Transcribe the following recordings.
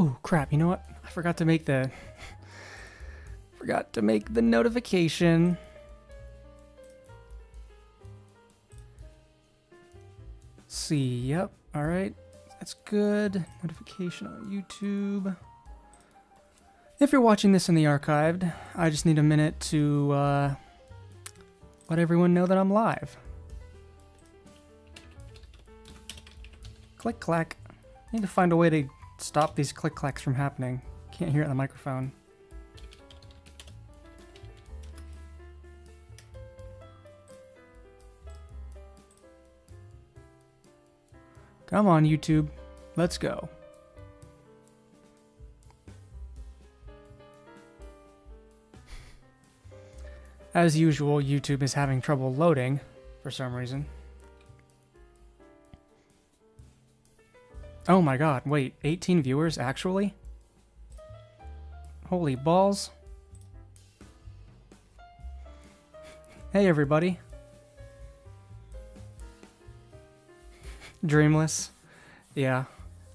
Oh crap, you know what? I forgot to make the notification. See, yep, alright. That's good. Notification on YouTube. If you're watching this in the archived, I just need a minute to let everyone know that I'm live. Click clack. I need to find a way to stop these click clacks from happening. Can't hear it on the microphone. Come on, YouTube. Let's go. As usual, YouTube is having trouble loading for some reason. Oh my god, wait, 18 viewers actually? Holy balls. Hey everybody. Dreamless. Yeah.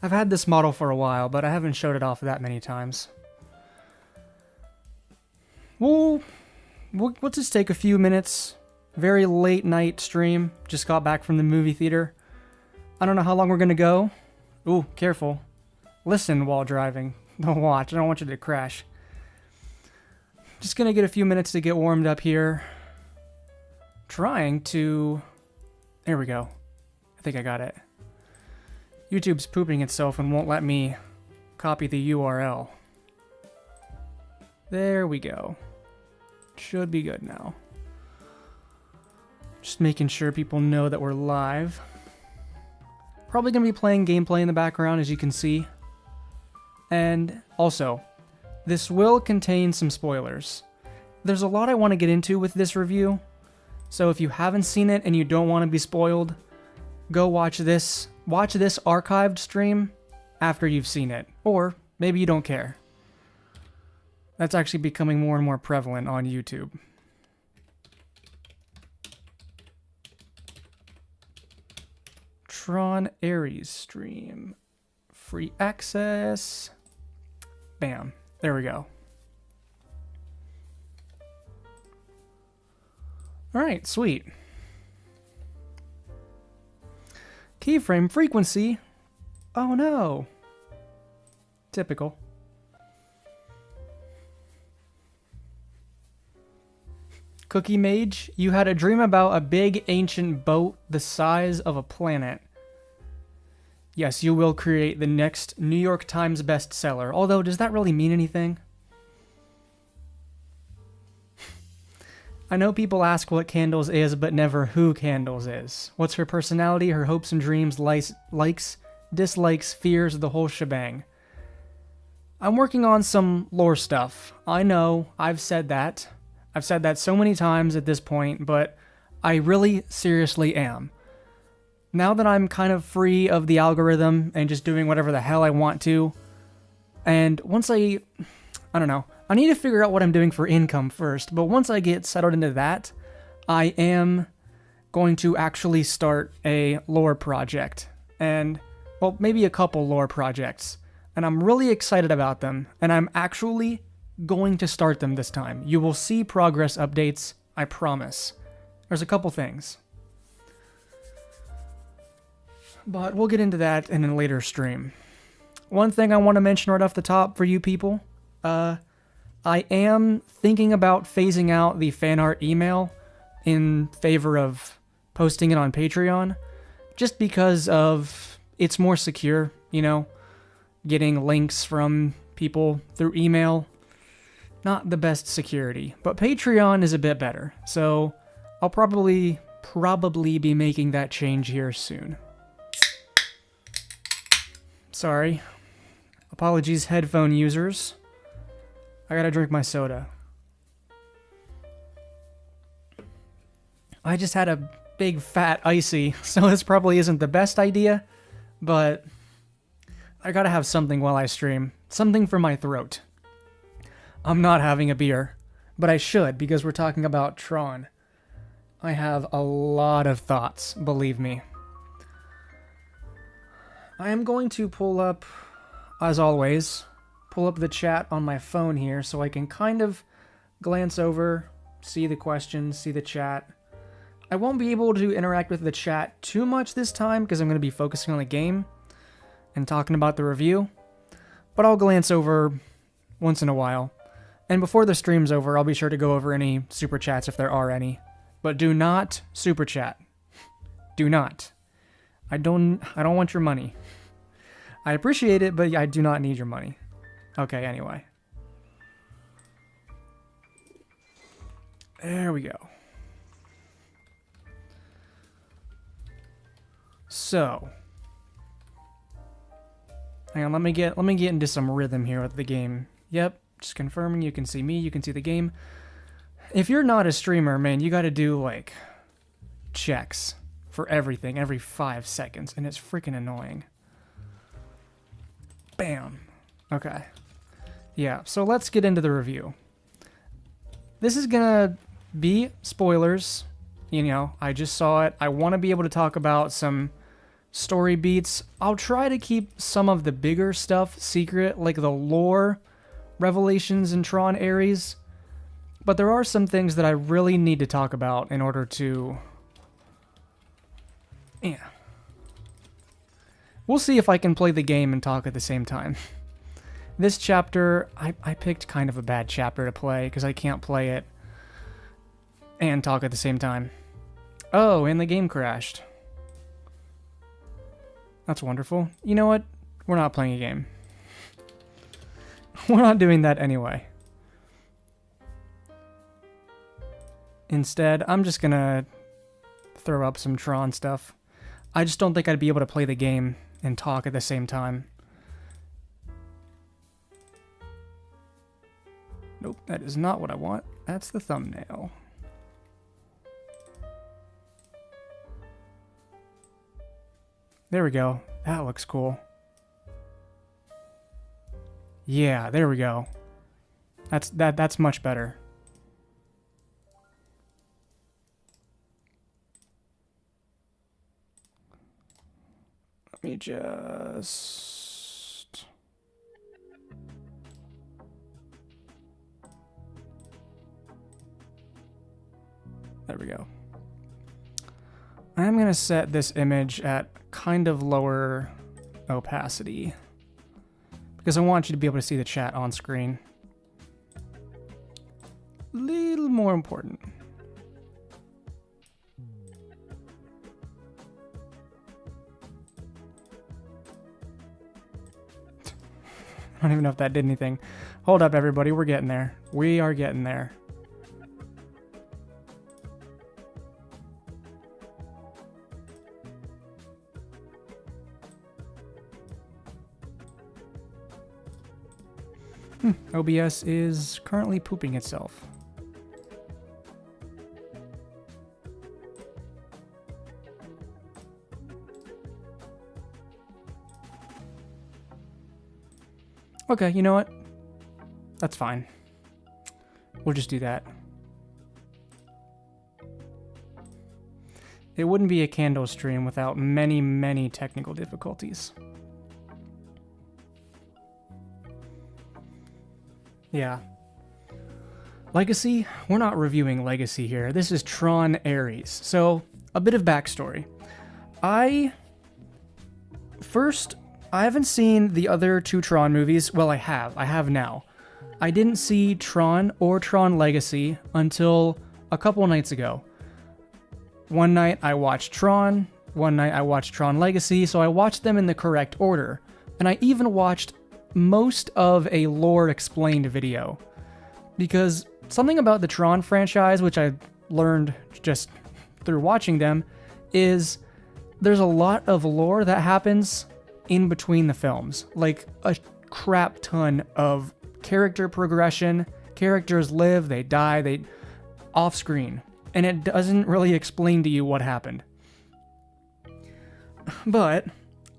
I've had this model for a while, but I haven't showed it off that many times. We'll just take a few minutes. Very late night stream. Just got back from the movie theater. I don't know how long we're gonna go. Ooh, careful. Listen while driving. Don't watch. I don't want you to crash. Just gonna get a few minutes to get warmed up here. Trying to... There we go. I think I got it. YouTube's pooping itself and won't let me copy the URL. There we go. Should be good now. Just making sure people know that we're live. Probably going to be playing gameplay in the background, as you can see. And also, this will contain some spoilers. There's a lot I want to get into with this review, so if you haven't seen it and you don't want to be spoiled, go watch this archived stream after you've seen it. Or maybe you don't care. That's actually becoming more and more prevalent on YouTube. Tron Ares stream. Free access. Bam. There we go. Alright, sweet. Keyframe frequency. Oh no. Typical. Cookie Mage, you had a dream about a big ancient boat the size of a planet. Yes, you will create the next New York Times bestseller. Although, does that really mean anything? I know people ask what Candles is, but never who Candles is. What's her personality, her hopes and dreams, likes, dislikes, fears, the whole shebang. I'm working on some lore stuff. I know, I've said that. I've said that so many times at this point, but I really seriously am. Now that I'm kind of free of the algorithm and just doing whatever the hell I want to, and once I don't know, I need to figure out what I'm doing for income first, but once I get settled into that, I am going to actually start a lore project, and, well, maybe a couple lore projects, and I'm really excited about them, and I'm actually going to start them this time. You will see progress updates, I promise. There's a couple things. But we'll get into that in a later stream. One thing I want to mention right off the top for you people, I am thinking about phasing out the fan art email in favor of posting it on Patreon, just because of it's more secure, you know, getting links from people through email. Not the best security, but Patreon is a bit better, so I'll probably be making that change here soon. Sorry. Apologies, headphone users. I gotta drink my soda. I just had a big fat icy, so this probably isn't the best idea, but I gotta have something while I stream. Something for my throat. I'm not having a beer, but I should because we're talking about Tron. I have a lot of thoughts, believe me. I am going to pull up... as always, pull up the chat on my phone here so I can kind of glance over, see the questions, see the chat. I won't be able to interact with the chat too much this time because I'm going to be focusing on the game and talking about the review, but I'll glance over once in a while. And before the stream's over, I'll be sure to go over any super chats if there are any. But do not super chat. Do not. I don't want your money. I appreciate it, but I do not need your money. Okay, anyway. There we go. So, hang on, let me get into some rhythm here with the game. Yep, just confirming you can see me, you can see the game. If you're not a streamer, man, you gotta do, like, checks for everything every 5 seconds, and it's freaking annoying. Bam. Okay. Yeah, so let's get into the review. This is gonna be spoilers. You know, I just saw it. I want to be able to talk about some story beats. I'll try to keep some of the bigger stuff secret, like the lore revelations in Tron Ares. But there are some things that I really need to talk about in order to... Yeah. We'll see if I can play the game and talk at the same time. This chapter, I picked kind of a bad chapter to play because I can't play it and talk at the same time. Oh, and the game crashed. That's wonderful. You know what? We're not playing a game. We're not doing that anyway. Instead, I'm just gonna throw up some Tron stuff. I just don't think I'd be able to play the game and talk at the same time. Nope, that is not what I want. That's the thumbnail. There we go. That looks cool. Yeah, there we go. That's much better. Let me just... There we go. I'm going to set this image at kind of lower opacity because I want you to be able to see the chat on screen. Little more important. I don't even know if that did anything. Hold up, everybody. We're getting there. We are getting there. OBS is currently pooping itself. Okay, you know what? That's fine. We'll just do that. It wouldn't be a candle stream without many, many technical difficulties. Yeah. Legacy? We're not reviewing Legacy here. This is Tron Ares. So, a bit of backstory. I haven't seen the other two Tron movies. Well, I have. I have now. I didn't see Tron or Tron Legacy until a couple nights ago. One night I watched Tron, one night I watched Tron Legacy, so I watched them in the correct order. And I even watched most of a lore explained video. Because something about the Tron franchise, which I learned just through watching them, is there's a lot of lore that happens in between the films. Like a crap ton of character progression. Characters live, they die, they off screen. And it doesn't really explain to you what happened. But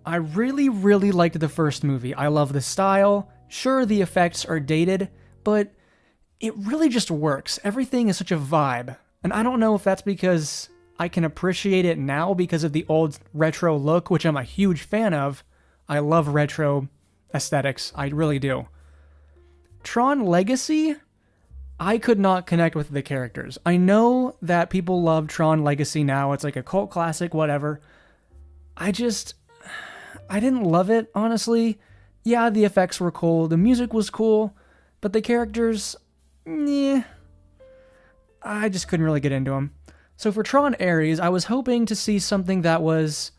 I really, really liked the first movie. I love the style. Sure, the effects are dated, but it really just works. Everything is such a vibe. And I don't know if that's because I can appreciate it now because of the old retro look, which I'm a huge fan of. I love retro aesthetics. I really do. Tron Legacy, I could not connect with the characters. I know that people love Tron Legacy now. It's like a cult classic, whatever. I didn't love it, honestly. Yeah, the effects were cool. The music was cool. But the characters, I just couldn't really get into them. So for Tron Ares, I was hoping to see something that was,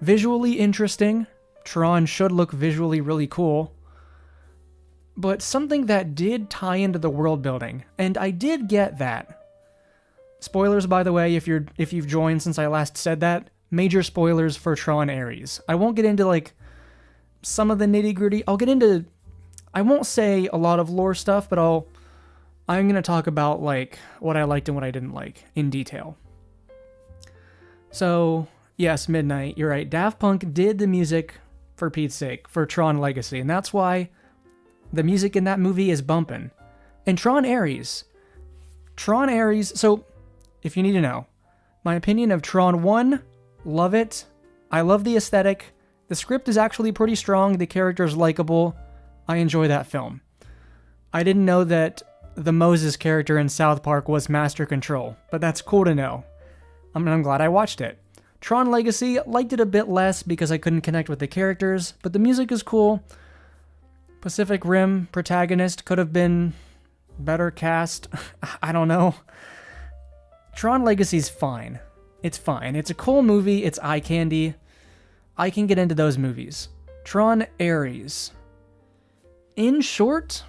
visually interesting. Tron should look visually really cool. But something that did tie into the world building. And I did get that. Spoilers, by the way, if you've joined since I last said that. Major spoilers for Tron Ares. I won't get into, some of the nitty-gritty. I won't say a lot of lore stuff, but I'm going to talk about, what I liked and what I didn't like in detail. So, yes, Midnight, you're right. Daft Punk did the music, for Pete's sake, for Tron Legacy, and that's why the music in that movie is bumping. And Tron Ares, so, if you need to know, my opinion of Tron 1, love it. I love the aesthetic. The script is actually pretty strong. The character's likable. I enjoy that film. I didn't know that the Moses character in South Park was Master Control, but that's cool to know. I'm glad I watched it. Tron Legacy, liked it a bit less because I couldn't connect with the characters, but the music is cool. Pacific Rim protagonist could have been better cast. I don't know. Tron Legacy's fine. It's fine. It's a cool movie. It's eye candy. I can get into those movies. Tron Ares. In short,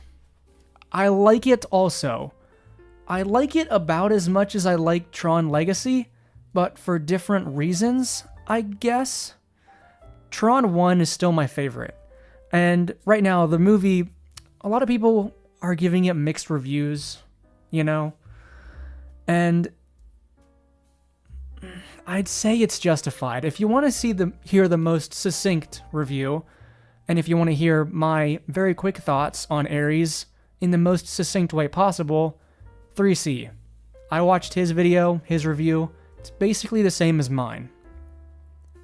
I like it also. I like it about as much as I like Tron Legacy, but for different reasons, I guess. Tron 1 is still my favorite. And right now, the movie, a lot of people are giving it mixed reviews, And I'd say it's justified. If you want to hear the most succinct review, and if you want to hear my very quick thoughts on Ares in the most succinct way possible, 3C. I watched his video, his review. It's basically the same as mine.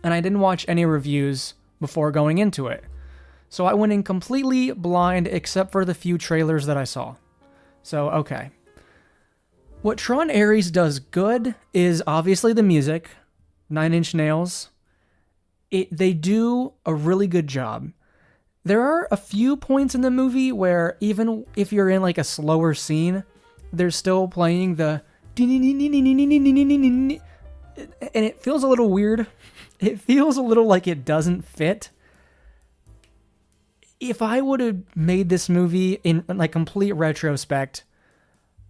And I didn't watch any reviews before going into it. So I went in completely blind except for the few trailers that I saw. So, okay. What Tron Ares does good is obviously the music. 9 Inch Nails. They do a really good job. There are a few points in the movie where even if you're in a slower scene, they're still playing the and it feels a little weird. It feels a little like it doesn't fit. If I would have made this movie in complete retrospect,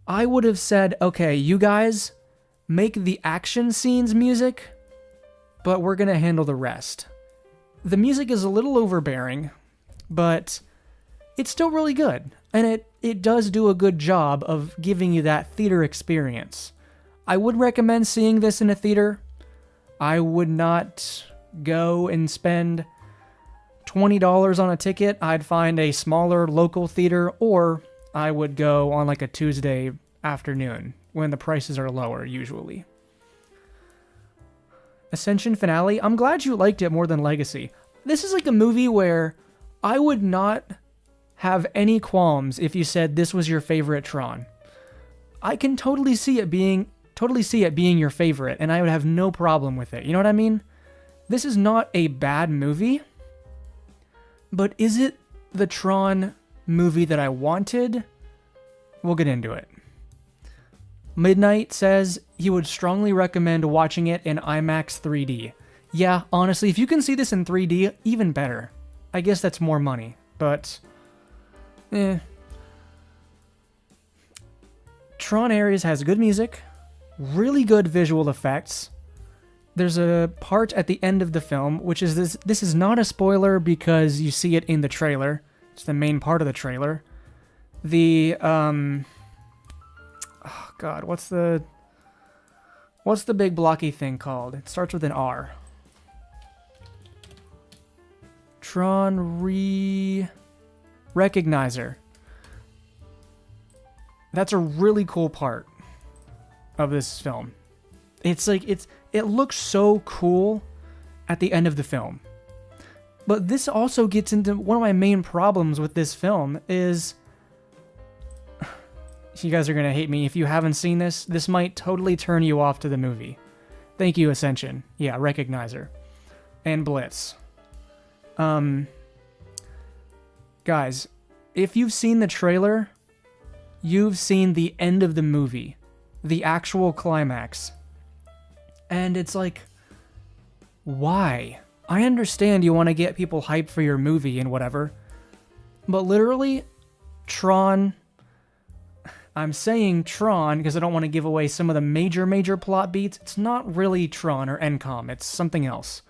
I would have said, okay, you guys make the action scenes music, but we're going to handle the rest. The music is a little overbearing, but it's still really good. And it does do a good job of giving you that theater experience. I would recommend seeing this in a theater. I would not go and spend $20 on a ticket. I'd find a smaller local theater, or I would go on a Tuesday afternoon when the prices are lower usually. Ascension Finale. I'm glad you liked it more than Legacy. This is a movie where I would not have any qualms if you said this was your favorite Tron. I can totally see it being your favorite, and I would have no problem with it. You know what I mean? This is not a bad movie, but is it the Tron movie that I wanted? We'll get into it. Midnight says he would strongly recommend watching it in IMAX 3D. Yeah, honestly, if you can see this in 3D, even better. I guess that's more money, but Tron Ares has good music, really good visual effects. There's a part at the end of the film, which is this is not a spoiler because you see it in the trailer. It's the main part of the trailer. The oh god, what's the big blocky thing called? It starts with an R. Tron Recognizer. That's a really cool part of this film. It looks so cool at the end of the film. But this also gets into one of my main problems with this film is... You guys are going to hate me. If you haven't seen this, this might totally turn you off to the movie. Thank you, Ascension. Yeah, Recognizer. And Blitz. Guys, if you've seen the trailer, you've seen the end of the movie. The actual climax. And it's like, why? I understand you want to get people hyped for your movie and whatever. But literally, Tron... I'm saying Tron because I don't want to give away some of the major plot beats. It's not really Tron or NCOM. It's something else.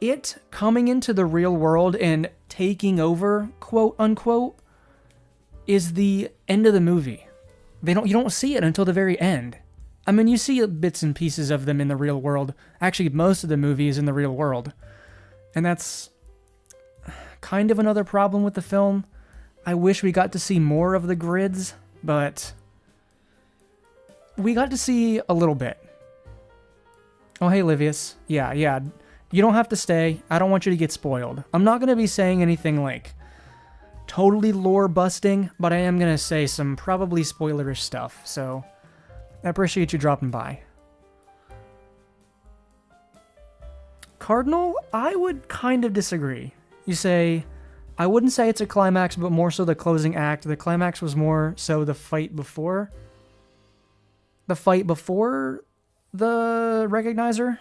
It coming into the real world and taking over, quote unquote, is the end of the movie. You don't see it until the very end. I mean, you see bits and pieces of them in the real world. Actually, most of the movie is in the real world. And that's kind of another problem with the film. I wish we got to see more of the grids, but we got to see a little bit. Oh, hey, Livius. Yeah. You don't have to stay. I don't want you to get spoiled. I'm not going to be saying anything like totally lore busting, but I am going to say some probably spoilerish stuff, so I appreciate you dropping by. Cardinal, I would kind of disagree. You say... I wouldn't say it's a climax, but more so the closing act. The climax was more so the fight before. The fight before the Recognizer?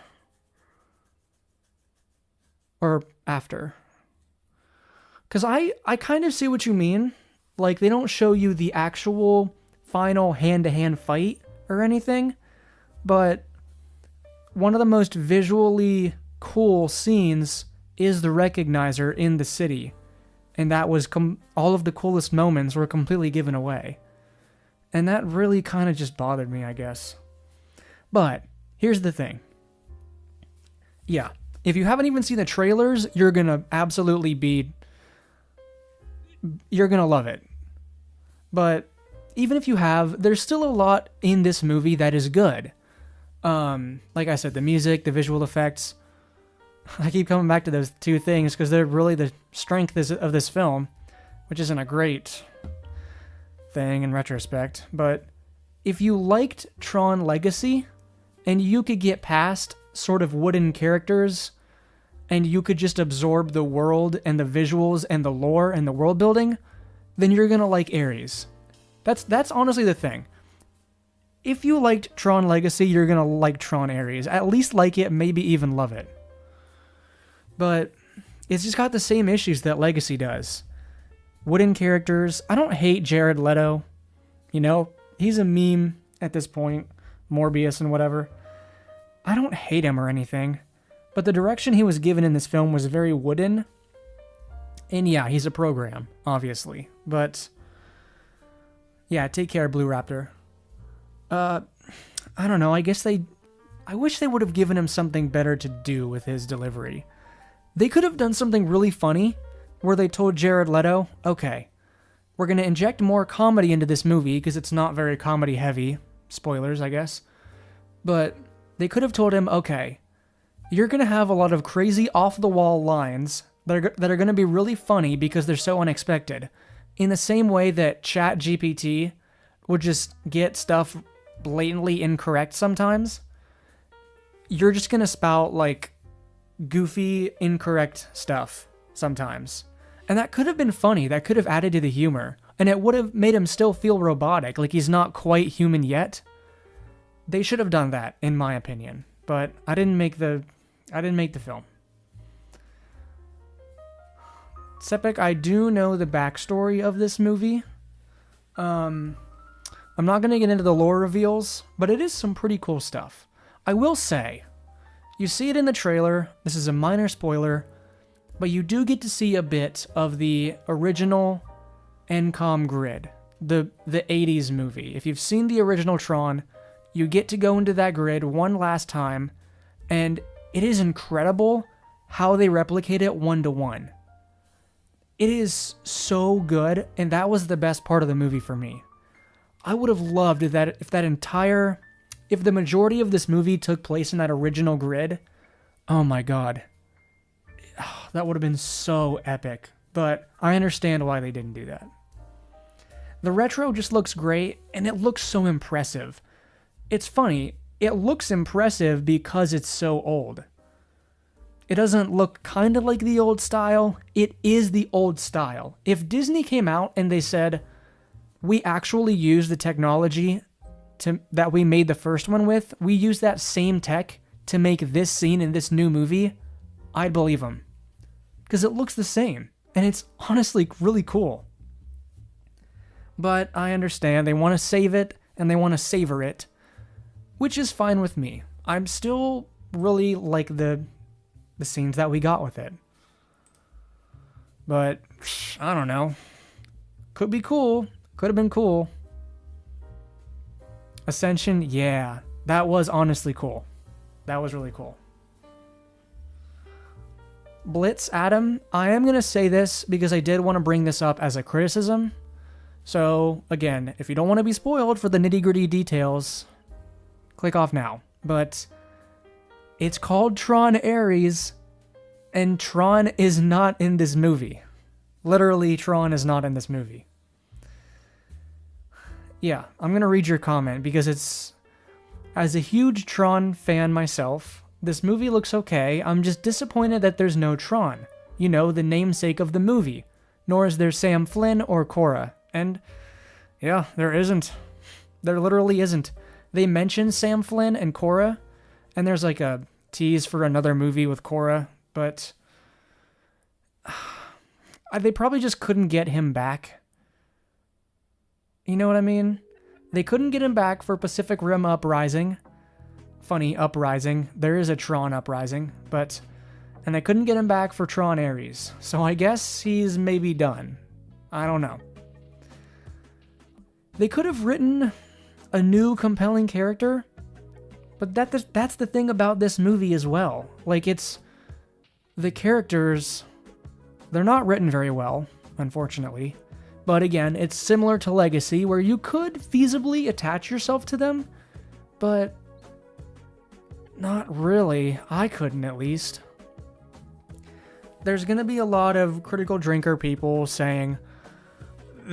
Or after? Because I kind of see what you mean. Like, they don't show you the actual final hand-to-hand fight or anything. But one of the most visually cool scenes is the Recognizer in the city. And that was all of the coolest moments were completely given away. And that really kind of just bothered me, I guess. But here's the thing. Yeah, if you haven't even seen the trailers, you're going to absolutely you're going to love it. But even if you have, there's still a lot in this movie that is good. Like I said, the music, the visual effects. I keep coming back to those two things because they're really the strength of this film, which isn't a great thing in retrospect. But if you liked Tron Legacy and you could get past sort of wooden characters and you could just absorb the world and the visuals and the lore and the world building, then you're going to like Ares. That's honestly the thing. If you liked Tron Legacy, you're going to like Tron Ares. At least like it, maybe even love it. But it's just got the same issues that Legacy does. Wooden characters. I don't hate Jared Leto. You know, he's a meme at this point. Morbius and whatever. I don't hate him or anything. But the direction he was given in this film was very wooden. And yeah, he's a program, obviously. But yeah, take care, Blue Raptor. I don't know. I wish they would have given him something better to do with his delivery. They could have done something really funny where they told Jared Leto, okay, we're going to inject more comedy into this movie because it's not very comedy heavy. Spoilers, I guess. But they could have told him, okay, you're going to have a lot of crazy off-the-wall lines that are going to be really funny because they're so unexpected. In the same way that ChatGPT would just get stuff blatantly incorrect sometimes, you're just going to spout, like, goofy, incorrect stuff sometimes. And that could have been funny. That could have added to the humor. And it would have made him still feel robotic, like he's not quite human yet. They should have done that, in my opinion. But I didn't make the film. Sepik, I do know the backstory of this movie. I'm not going to get into the lore reveals, but it is some pretty cool stuff. I will say, you see it in the trailer. This is a minor spoiler, but you do get to see a bit of the original NCOM grid, the 80s movie. If you've seen the original Tron, you get to go into that grid one last time, and it is incredible how they replicate it 1-to-1. It is so good, and that was the best part of the movie for me. I would have loved if the majority of this movie took place in that original grid. Oh my god. That would have been so epic. But I understand why they didn't do that. The retro just looks great, and it looks so impressive. It's funny, it looks impressive because it's so old. It doesn't look kind of like the old style, it is the old style. If Disney came out and they said, we actually use the technology that we made the first one with, we use that same tech to make this scene in this new movie, I'd believe them. Because it looks the same, and it's honestly really cool. But I understand they want to save it, and they want to savor it, which is fine with me. I'm still really like the scenes that we got with it. But, I don't know. Could be cool. Could have been cool. Ascension, yeah. That was honestly cool. That was really cool. Blitz Adam, I am going to say this because I did want to bring this up as a criticism. So, again, if you don't want to be spoiled for the nitty-gritty details, click off now. But it's called Tron Ares, and Tron is not in this movie. Literally, Tron is not in this movie. Yeah, I'm going to read your comment because it's... As a huge Tron fan myself, this movie looks okay. I'm just disappointed that there's no Tron. You know, the namesake of the movie. Nor is there Sam Flynn or Korra. And, yeah, there isn't. There literally isn't. They mention Sam Flynn and Korra, and there's like a tease for another movie with Korra, but they probably just couldn't get him back. You know what I mean? They couldn't get him back for Pacific Rim Uprising. Funny, Uprising. There is a Tron Uprising, but... And they couldn't get him back for Tron Ares. So I guess he's maybe done. I don't know. They could have written a new compelling character, but that's the thing about this movie as well. Like, it's... The characters... They're not written very well, unfortunately. But again, it's similar to Legacy, where you could feasibly attach yourself to them, but... Not really. I couldn't, at least. There's gonna be a lot of critical drinker people saying,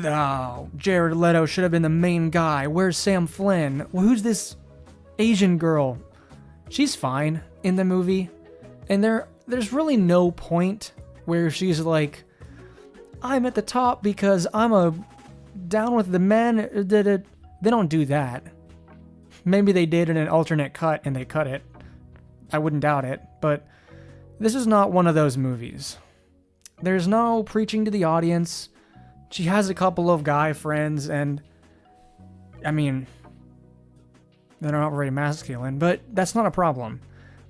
"Oh, Jared Leto should have been the main guy. Where's Sam Flynn? Well, who's this Asian girl?" She's fine in the movie. And there's really no point where she's like, "I'm at the top because I'm a down with the men." They don't do that. Maybe they did in an alternate cut and they cut it. I wouldn't doubt it, but this is not one of those movies. There's no preaching to the audience. She has a couple of guy friends, and I mean, they're not very masculine, but that's not a problem.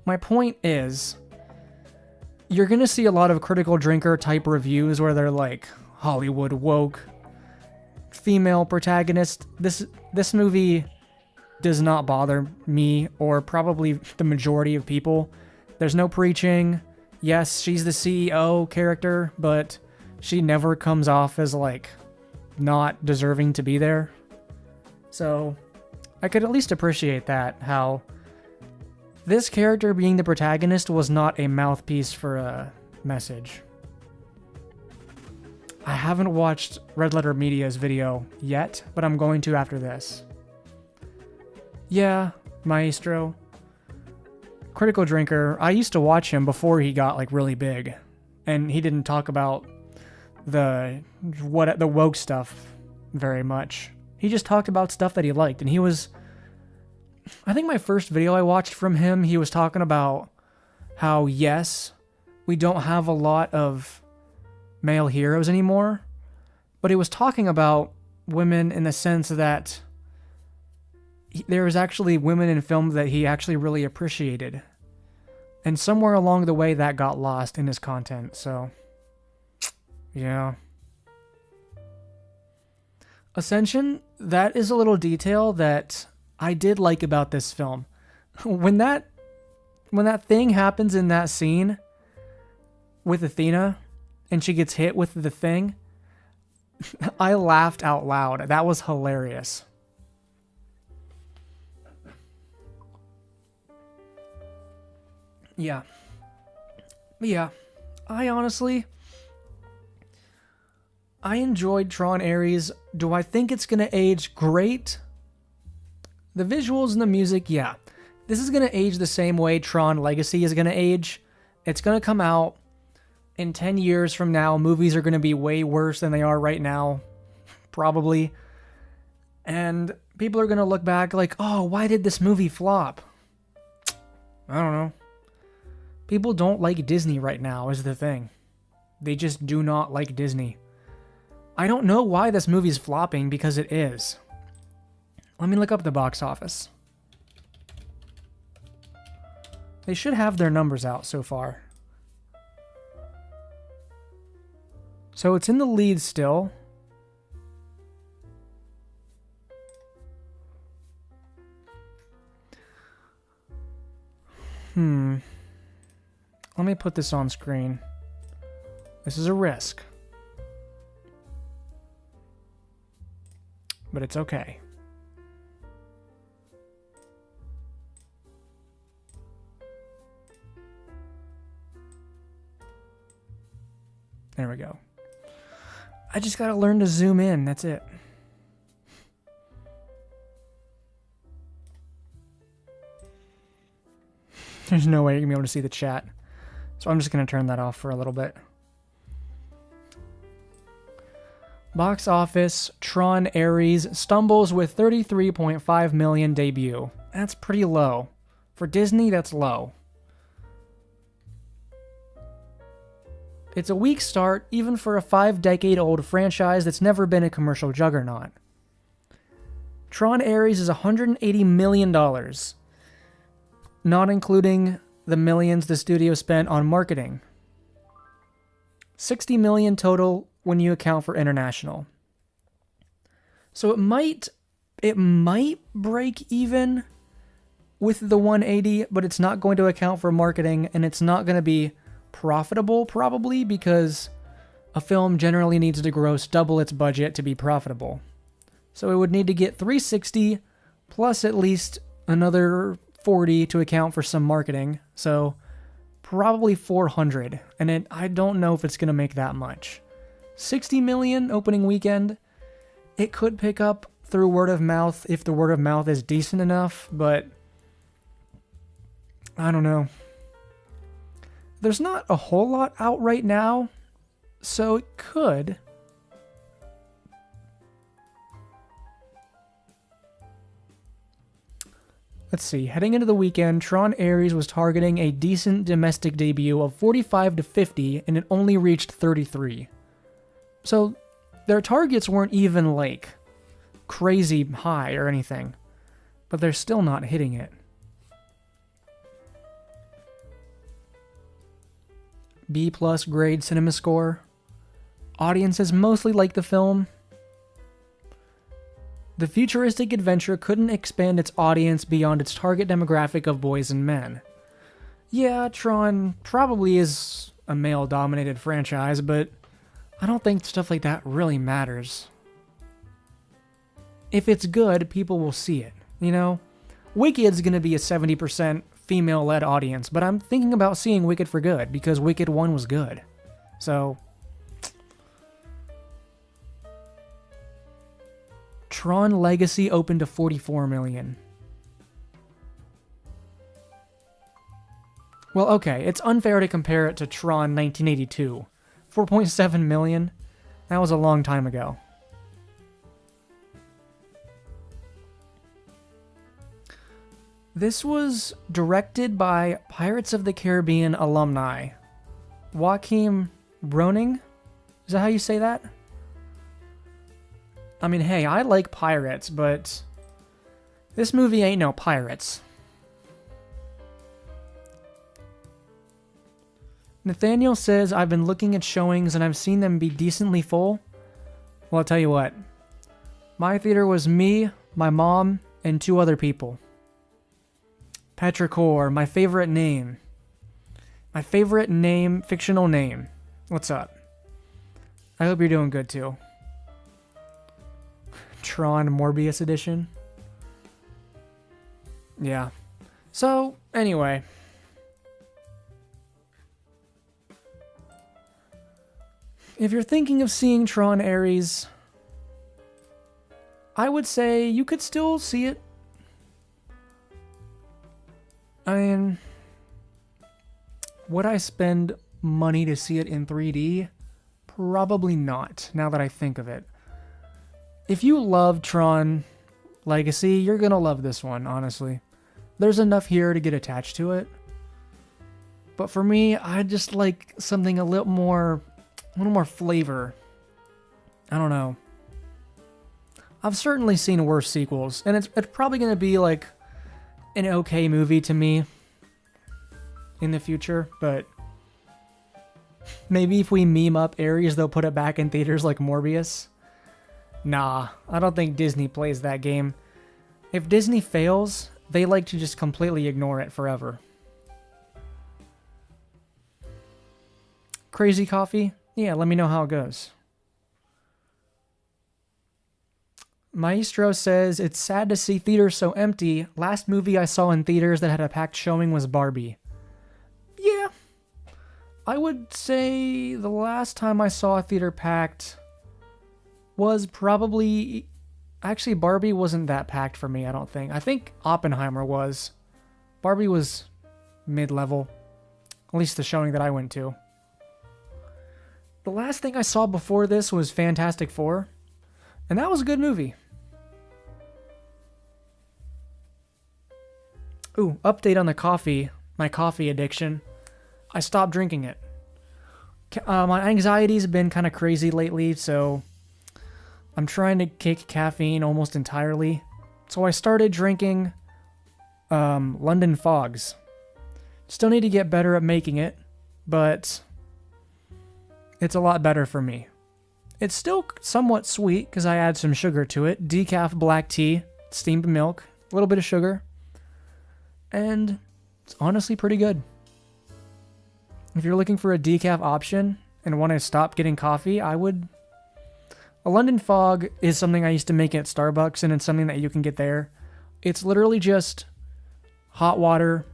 My point is, you're gonna see a lot of critical drinker type reviews where they're like, Hollywood woke, female protagonist. This movie does not bother me, or probably the majority of people. There's no preaching. Yes, she's the CEO character, but she never comes off as, like, not deserving to be there. So, I could at least appreciate that, how this character being the protagonist was not a mouthpiece for a message. I haven't watched Red Letter Media's video yet, but I'm going to after this. Yeah, Maestro. Critical Drinker, I used to watch him before he got, like, really big. And he didn't talk about the woke stuff very much. He just talked about stuff that he liked. And he was... I think my first video I watched from him, he was talking about how, yes, we don't have a lot of male heroes anymore. But he was talking about women in the sense that there was actually women in film that he actually really appreciated. And somewhere along the way that got lost in his content, so... Yeah. Ascension, that is a little detail that I did like about this film. When that thing happens in that scene with Athena, and she gets hit with the thing, I laughed out loud. That was hilarious. Yeah. I enjoyed Tron Ares. Do I think it's going to age great? The visuals and the music, yeah. This is going to age the same way Tron Legacy is going to age. It's going to come out in 10 years from now. Movies are going to be way worse than they are right now. Probably. And people are going to look back like, oh, why did this movie flop? I don't know. People don't like Disney right now is the thing. They just do not like Disney. I don't know why this movie's flopping, because it is. Let me look up the box office. They should have their numbers out so far. So it's in the lead still. Let me put this on screen. This is a risk. But it's okay. There we go. I just gotta learn to zoom in, that's it. There's no way you're gonna be able to see the chat. So I'm just gonna turn that off for a little bit. Box office, Tron Ares stumbles with 33.5 million debut. That's pretty low. For Disney, that's low. It's a weak start, even for a 5-decade-old franchise that's never been a commercial juggernaut. Tron Ares is $180 million, not including the millions the studio spent on marketing. 60 million total when you account for international. So it might break even with the 180, but it's not going to account for marketing, and it's not going to be profitable probably, because a film generally needs to gross double its budget to be profitable. So it would need to get 360 plus at least another 40 to account for some marketing. So probably 400, and I don't know if it's going to make that much. 60 million opening weekend. It could pick up through word of mouth if the word of mouth is decent enough, but I don't know. There's not a whole lot out right now, so it could. Let's see. Heading into the weekend, Tron Ares was targeting a decent domestic debut of 45 to 50, and it only reached 33. So their targets weren't even like crazy high or anything, but they're still not hitting it. B+ grade cinema score. Audiences mostly like the film. The futuristic adventure couldn't expand its audience beyond its target demographic of boys and men. Yeah, Tron probably is a male-dominated franchise, but I don't think stuff like that really matters. If it's good, people will see it, you know? Wicked's gonna be a 70% female-led audience, but I'm thinking about seeing Wicked for good, because Wicked 1 was good. So Tron Legacy opened to 44 million. Well, okay, it's unfair to compare it to Tron 1982. 4.7 million? That was a long time ago. This was directed by Pirates of the Caribbean alumni. Joachim Roning? Is that how you say that? I mean, hey, I like pirates, but this movie ain't no pirates. Nathaniel says, I've been looking at showings and I've seen them be decently full. Well, I'll tell you what. My theater was me, my mom, and 2 other people. Petrichor, my favorite name. My favorite name, fictional name. What's up? I hope you're doing good too. Tron Morbius edition. Yeah. So, anyway. if you're thinking of seeing Tron Ares, I would say you could still see it. I mean, would I spend money to see it in 3D? Probably not, now that I think of it. If you love Tron Legacy, you're gonna love this one, honestly. There's enough here to get attached to it. But for me, I just like something a little more flavor. I don't know. I've certainly seen worse sequels, and it's probably gonna be like an okay movie to me in the future, but maybe if we meme up Ares, they'll put it back in theaters like Morbius. Nah, I don't think Disney plays that game. If Disney fails, they like to just completely ignore it forever. Crazy Coffee? Yeah, let me know how it goes. Maestro says, it's sad to see theaters so empty. Last movie I saw in theaters that had a packed showing was Barbie. Yeah. I would say the last time I saw a theater packed was probably... Actually, Barbie wasn't that packed for me, I don't think. I think Oppenheimer was. Barbie was mid-level. At least the showing that I went to. The last thing I saw before this was Fantastic Four. And that was a good movie. Ooh, update on the coffee. My coffee addiction. I stopped drinking it. My anxiety's been kind of crazy lately, so I'm trying to kick caffeine almost entirely. So I started drinking London Fogs. Still need to get better at making it, but it's a lot better for me. It's still somewhat sweet because I add some sugar to it. Decaf black tea, steamed milk, a little bit of sugar. And it's honestly pretty good. If you're looking for a decaf option and want to stop getting coffee, I would... A London Fog is something I used to make at Starbucks, and it's something that you can get there. It's literally just hot water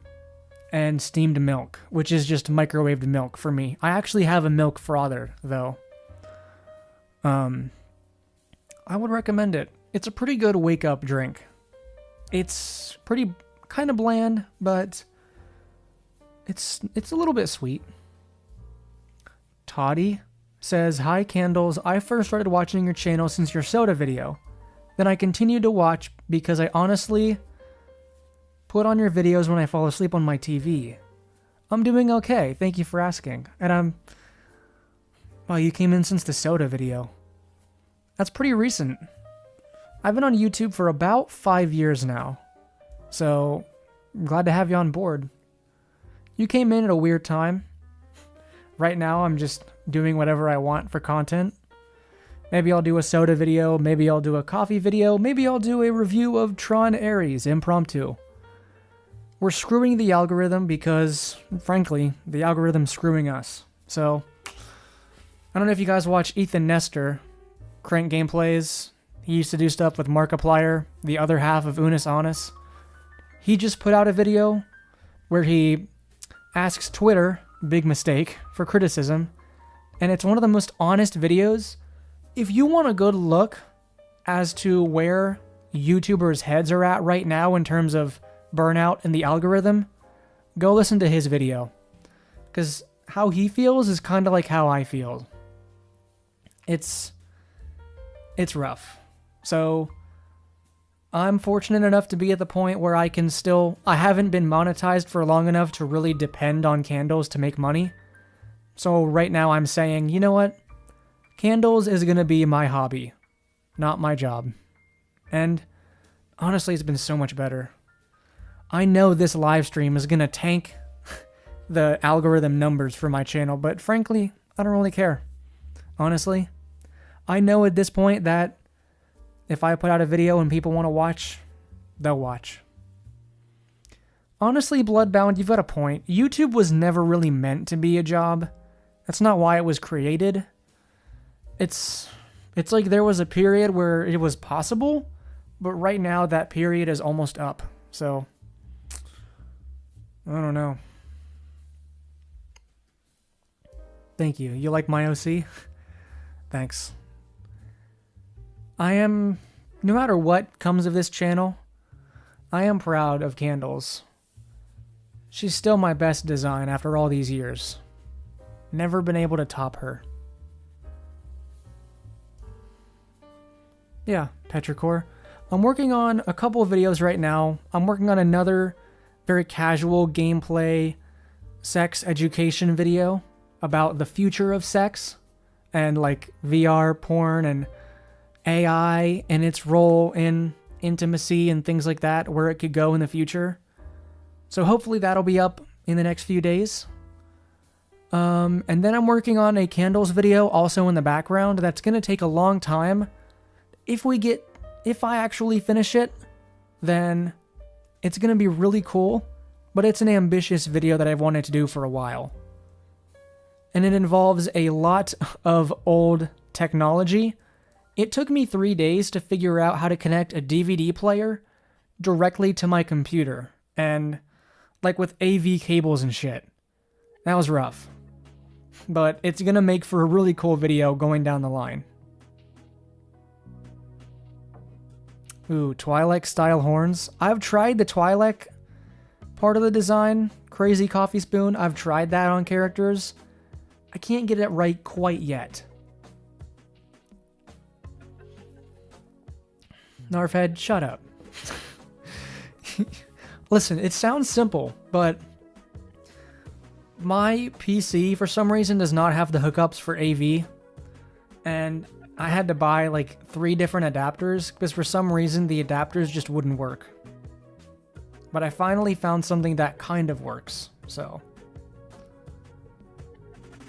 and steamed milk, which is just microwaved milk for me. I actually have a milk frother, though. I would recommend it. It's a pretty good wake-up drink. It's pretty kind of bland, but it's a little bit sweet. Toddy says, hi Candles, I first started watching your channel since your soda video. Then I continued to watch because I honestly put on your videos when I fall asleep on my TV. I'm doing okay, thank you for asking. And wow, you came in since the soda video. That's pretty recent. I've been on YouTube for about 5 years now. So, I'm glad to have you on board. You came in at a weird time. Right now, I'm just doing whatever I want for content. Maybe I'll do a soda video, maybe I'll do a coffee video, maybe I'll do a review of Tron Ares, impromptu. We're screwing the algorithm because, frankly, the algorithm's screwing us. So, I don't know if you guys watch Ethan Nestor, Crank Gameplays. He used to do stuff with Markiplier, the other half of Unus Annus. He just put out a video where he asks Twitter, big mistake, for criticism. And it's one of the most honest videos. If you want a good look as to where YouTubers' heads are at right now in terms of burnout and the algorithm, go listen to his video. Because how he feels is kind of like how I feel. It's rough. So I'm fortunate enough to be at the point where I haven't been monetized for long enough to really depend on Candles to make money. So right now I'm saying, you know what? Candles is going to be my hobby, not my job. And honestly, it's been so much better. I know this live stream is going to tank the algorithm numbers for my channel, but frankly, I don't really care. Honestly, I know at this point that if I put out a video and people want to watch, they'll watch. Honestly, Bloodbound, you've got a point. YouTube was never really meant to be a job. That's not why it was created. It's like there was a period where it was possible, but right now that period is almost up. So, I don't know. Thank you. You like my OC? Thanks. No matter what comes of this channel, I am proud of Candles. She's still my best design after all these years. Never been able to top her. Yeah, Petrichor. I'm working on a couple of videos right now. I'm working on another very casual gameplay sex education video about the future of sex and like VR porn and AI and its role in intimacy and things like that, where it could go in the future. So hopefully that'll be up in the next few days. And then I'm working on a Candles video also in the background that's going to take a long time. If I actually finish it, then it's going to be really cool, but it's an ambitious video that I've wanted to do for a while. And it involves a lot of old technology. It took me 3 days to figure out how to connect a DVD player directly to my computer, and like with AV cables and shit. That was rough. But it's going to make for a really cool video going down the line. Ooh, Twi'lek style horns. I've tried the Twi'lek part of the design, Crazy Coffee Spoon. I've tried that on characters. I can't get it right quite yet. Narfhead, shut up. Listen, it sounds simple, but my PC for some reason does not have the hookups for AV, and I had to buy like 3 different adapters because for some reason the adapters just wouldn't work. But I finally found something that kind of works, so.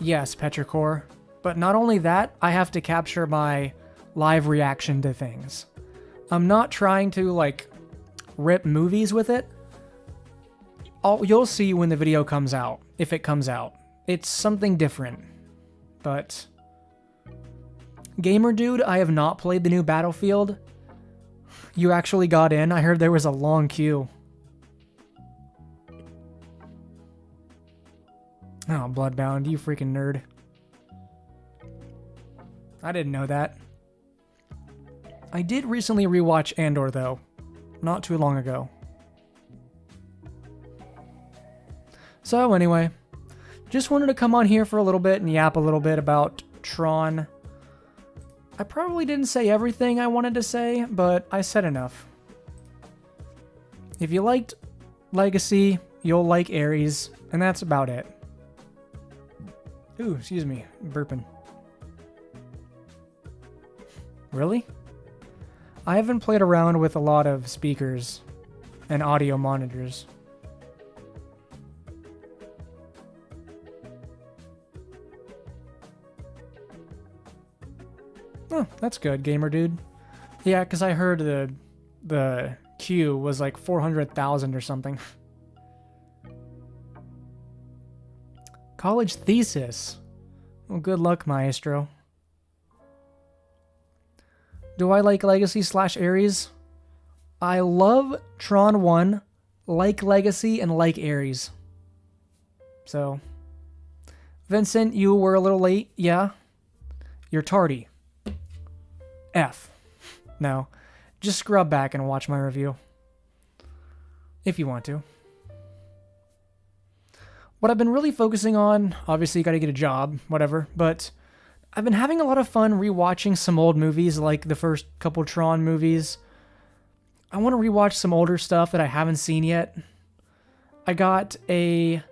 Yes, Petrichor. But not only that, I have to capture my live reaction to things. I'm not trying to like rip movies with it. You'll see when the video comes out, if it comes out. It's something different. But Gamer Dude, I have not played the new Battlefield. You actually got in? I heard there was a long queue. Oh, Bloodbound, you freaking nerd. I didn't know that. I did recently rewatch Andor, though. Not too long ago. So, anyway. Just wanted to come on here for a little bit and yap a little bit about Tron. I probably didn't say everything I wanted to say, but I said enough. If you liked Legacy, you'll like Ares, and that's about it. Ooh, excuse me, burping. Really? I haven't played around with a lot of speakers and audio monitors. Oh, that's good, Gamer Dude. Yeah, because I heard the queue was like 400,000 or something. College thesis. Well, good luck, Maestro. Do I like Legacy / Ares? I love Tron 1, like Legacy, and like Ares. So, Vincent, you were a little late, yeah? You're tardy. F. No, just scrub back and watch my review. If you want to. What I've been really focusing on, obviously you gotta get a job, whatever, but I've been having a lot of fun rewatching some old movies, like the first couple Tron movies. I want to rewatch some older stuff that I haven't seen yet. I got a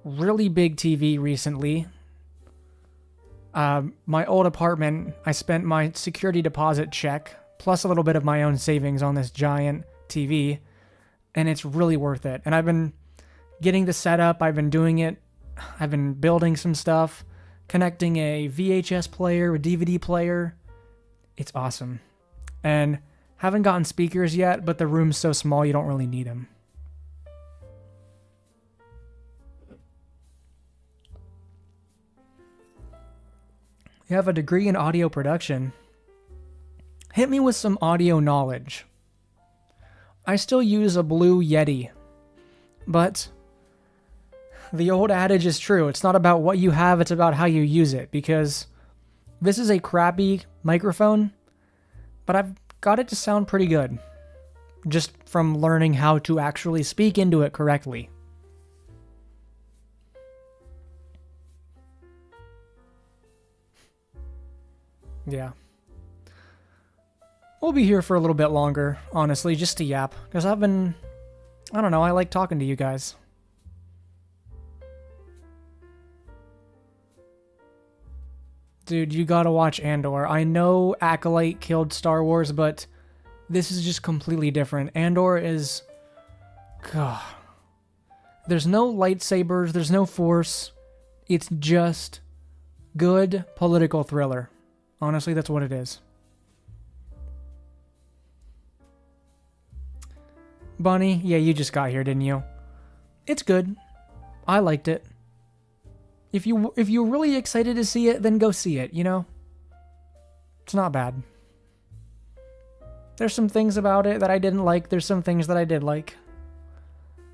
really big TV recently. My old apartment, I spent my security deposit check, plus a little bit of my own savings on this giant TV, and it's really worth it. And I've been getting the setup, I've been doing it, I've been building some stuff, connecting a VHS player, a DVD player. It's awesome. And haven't gotten speakers yet, but the room's so small you don't really need them. You have a degree in audio production. Hit me with some audio knowledge. I still use a Blue Yeti, but the old adage is true. It's not about what you have, it's about how you use it, because This is a crappy microphone, but I've got it to sound pretty good. Just from learning how to actually speak into it correctly. Yeah. We'll be here for a little bit longer, honestly, just to yap. Because I don't know, I like talking to you guys. Dude, you gotta watch Andor. I know Acolyte killed Star Wars, but this is just completely different. Andor is... God. There's no lightsabers, there's no force. It's just good political thriller. Honestly, that's what it is. Bunny, yeah, you just got here, didn't you? It's good. I liked it. If you're really excited to see it, then go see it, you know? It's not bad. There's some things about it that I didn't like. There's some things that I did like.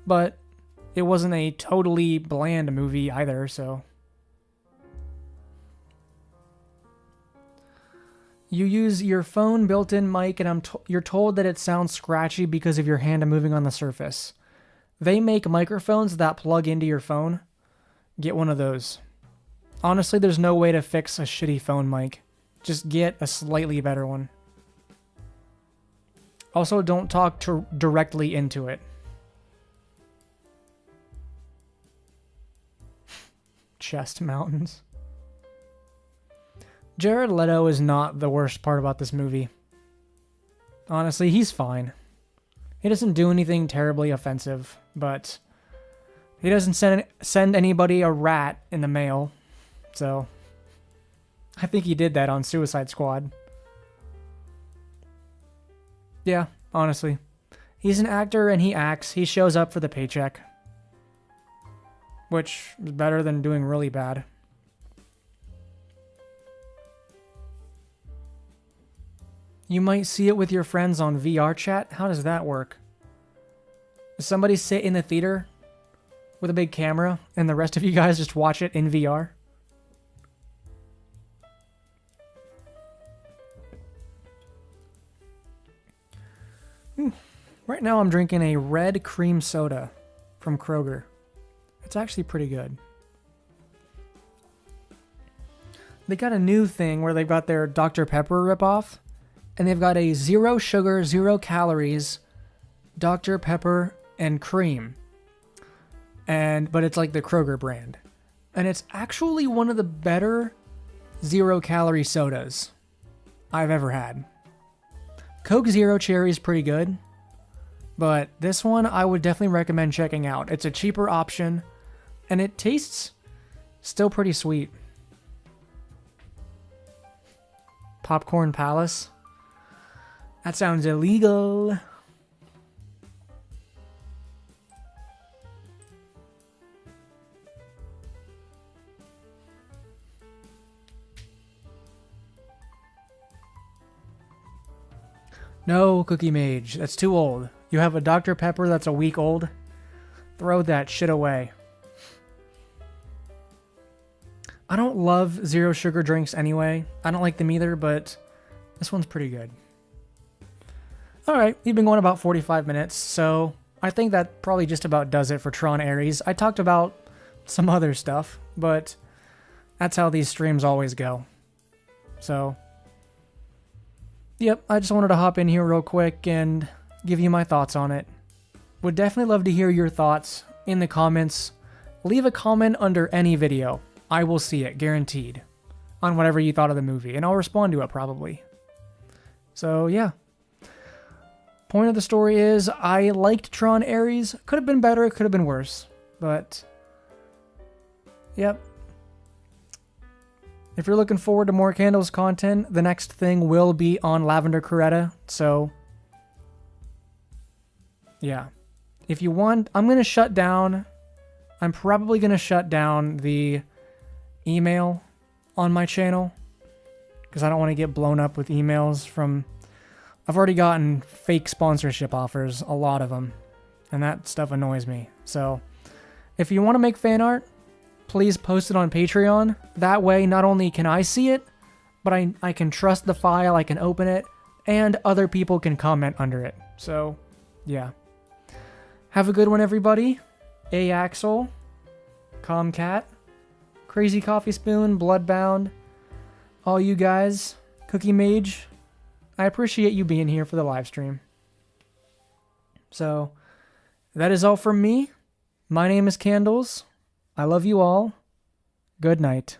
But it wasn't a totally bland movie either, so... You use your phone built-in mic, and you're told that it sounds scratchy because of your hand moving on the surface. They make microphones that plug into your phone. Get one of those. Honestly, there's no way to fix a shitty phone mic. Just get a slightly better one. Also, don't talk directly into it. Chest mountains. Jared Leto is not the worst part about this movie. Honestly, he's fine. He doesn't do anything terribly offensive, but he doesn't send anybody a rat in the mail. So, I think he did that on Suicide Squad. Yeah, honestly. He's an actor and he acts. He shows up for the paycheck. Which is better than doing really bad. You might see it with your friends on VR chat? How does that work? Does somebody sit in the theater with a big camera and the rest of you guys just watch it in VR? Right now I'm drinking a red cream soda from Kroger. It's actually pretty good. They got a new thing where they've got their Dr. Pepper ripoff. And they've got a 0 sugar, 0 calories Dr. Pepper and cream. But it's like the Kroger brand. And it's actually one of the better 0 calorie sodas I've ever had. Coke Zero Cherry is pretty good. But this one I would definitely recommend checking out. It's a cheaper option. And it tastes still pretty sweet. Popcorn Palace. That sounds illegal. No, Cookie Mage. That's too old. You have a Dr. Pepper that's a week old? Throw that shit away. I don't love 0 sugar drinks anyway. I don't like them either, but this one's pretty good. Alright, we've been going about 45 minutes, so I think that probably just about does it for Tron Ares. I talked about some other stuff, but that's how these streams always go. So, yep, I just wanted to hop in here real quick and give you my thoughts on it. Would definitely love to hear your thoughts in the comments. Leave a comment under any video. I will see it, guaranteed, on whatever you thought of the movie, and I'll respond to it probably. So, yeah. Point of the story is, I liked Tron Ares. Could have been better, could have been worse. But, yep. If you're looking forward to more Candles content, the next thing will be on Lavender Coretta. So, yeah. If you want, I'm going to shut down. I'm probably going to shut down the email on my channel. Because I don't want to get blown up with emails from... I've already gotten fake sponsorship offers, a lot of them, and that stuff annoys me. So, if you want to make fan art, please post it on Patreon. That way, not only can I see it, but I can trust the file, I can open it, and other people can comment under it. So, yeah. Have a good one, everybody. Axel, Comcat, Crazy Coffee Spoon, Bloodbound, all you guys, Cookie Mage, I appreciate you being here for the live stream. So, that is all from me. My name is Candles. I love you all. Good night.